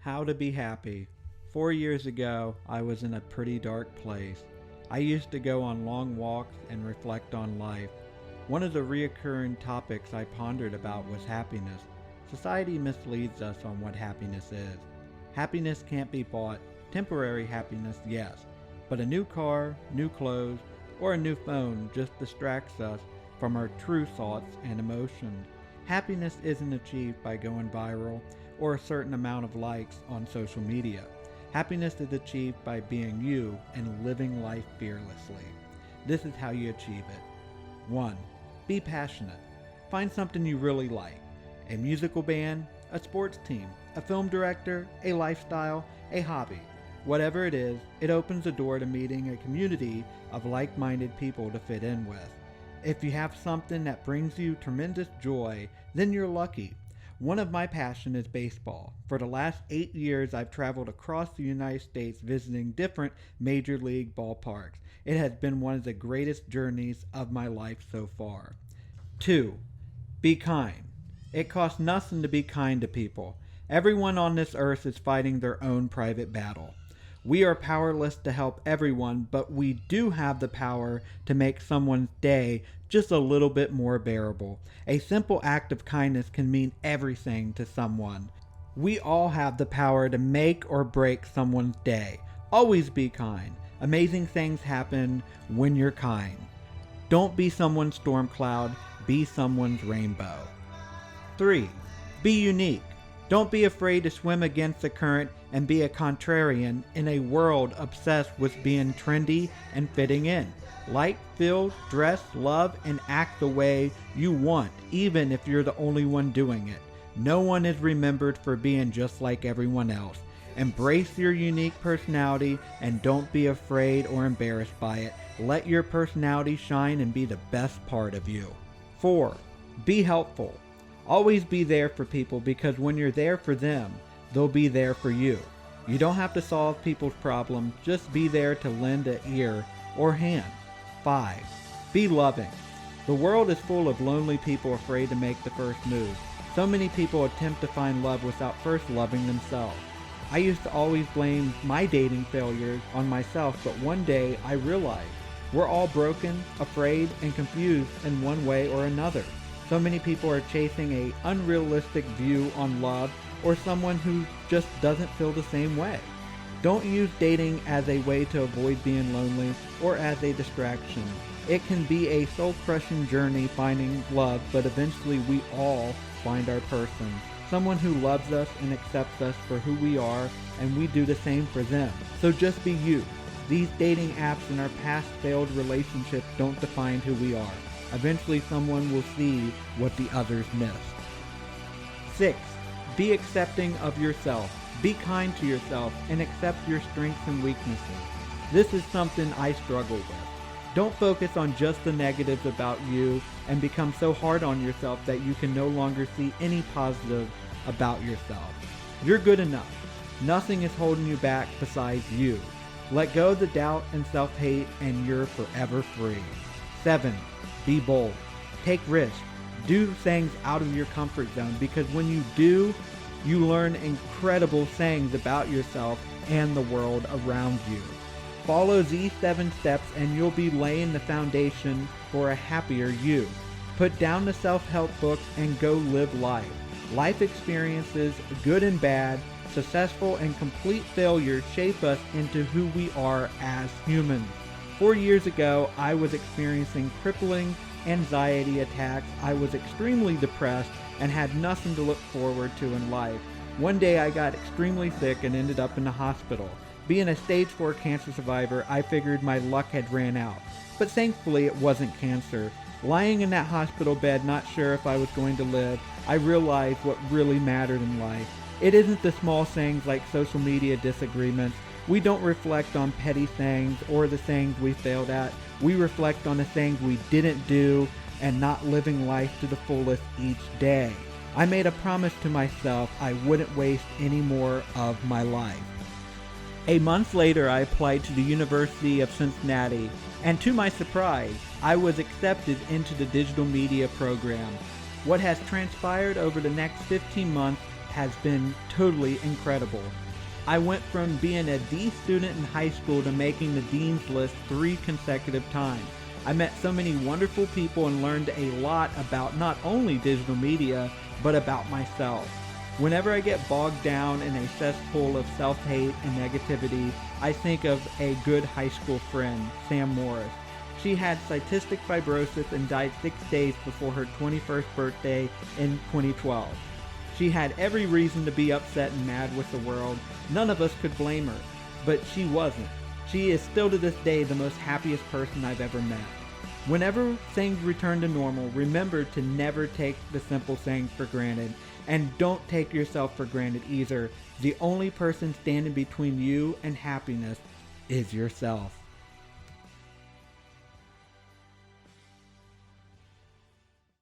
How to be happy. 4 years ago, I was in a pretty dark place. I used to go on long walks and reflect on life. One of the reoccurring topics I pondered about was happiness. Society misleads us on what happiness is. Happiness can't be bought. Temporary happiness, yes. But a new car, new clothes, or a new phone just distracts us from our true thoughts and emotions. Happiness isn't achieved by going viral or a certain amount of likes on social media. Happiness is achieved by being you and living life fearlessly. This is how you achieve it. 1. Be passionate. Find something you really like. A musical band, a sports team, a film director, a lifestyle, a hobby. Whatever it is, it opens the door to meeting a community of like-minded people to fit in with. If you have something that brings you tremendous joy, then you're lucky. One of my passions is baseball. For the last 8 years, I've traveled across the United States visiting different major league ballparks. It has been one of the greatest journeys of my life so far. 2. Be kind. It costs nothing to be kind to people. Everyone on this earth is fighting their own private battle. We are powerless to help everyone, but we do have the power to make someone's day just a little bit more bearable. A simple act of kindness can mean everything to someone. We all have the power to make or break someone's day. Always be kind. Amazing things happen when you're kind. Don't be someone's storm cloud, be someone's rainbow. 3. Be unique. Don't be afraid to swim against the current and be a contrarian in a world obsessed with being trendy and fitting in. Like, feel, dress, love, and act the way you want, even if you're the only one doing it. No one is remembered for being just like everyone else. Embrace your unique personality and don't be afraid or embarrassed by it. Let your personality shine and be the best part of you. 4. Be helpful. Always be there for people because when you're there for them, they'll be there for you. You don't have to solve people's problems, just be there to lend an ear or hand. 5. Be loving. The world is full of lonely people afraid to make the first move. So many people attempt to find love without first loving themselves. I used to always blame my dating failures on myself, but one day I realized we're all broken, afraid, and confused in one way or another. So many people are chasing an unrealistic view on love or someone who just doesn't feel the same way. Don't use dating as a way to avoid being lonely or as a distraction. It can be a soul-crushing journey finding love, but eventually we all find our person. Someone who loves us and accepts us for who we are, and we do the same for them. So just be you. These dating apps and our past failed relationships don't define who we are. Eventually someone will see what the others missed. 6. Be accepting of yourself. Be kind to yourself and accept your strengths and weaknesses. This is something I struggle with. Don't focus on just the negatives about you and become so hard on yourself that you can no longer see any positive about yourself. You're good enough. Nothing is holding you back besides you. Let go of the doubt and self-hate and you're forever free. 7. Be bold. Take risks. Do things out of your comfort zone because when you do, you learn incredible things about yourself and the world around you. Follow these 7 steps and you'll be laying the foundation for a happier you. Put down the self-help books and go live life. Life experiences, good and bad, successful and complete failure shape us into who we are as humans. 4 years ago, I was experiencing crippling anxiety attacks. I was extremely depressed and had nothing to look forward to in life. One day I got extremely sick and ended up in the hospital. Being a stage 4 cancer survivor, I figured my luck had ran out. But thankfully it wasn't cancer. Lying in that hospital bed, not sure if I was going to live, I realized what really mattered in life. It isn't the small things like social media disagreements. We don't reflect on petty things or the things we failed at. We reflect on the things we didn't do and not living life to the fullest each day. I made a promise to myself I wouldn't waste any more of my life. A month later, I applied to the University of Cincinnati, and to my surprise, I was accepted into the digital media program. What has transpired over the next 15 months has been totally incredible. I went from being a D student in high school to making the Dean's List 3 consecutive times. I met so many wonderful people and learned a lot about not only digital media, but about myself. Whenever I get bogged down in a cesspool of self-hate and negativity, I think of a good high school friend, Sam Morris. She had cystic fibrosis and died 6 days before her 21st birthday in 2012. She had every reason to be upset and mad with the world. None of us could blame her, but she wasn't. She is still to this day the most happiest person I've ever met. Whenever things return to normal, remember to never take the simple things for granted, and don't take yourself for granted either. The only person standing between you and happiness is yourself.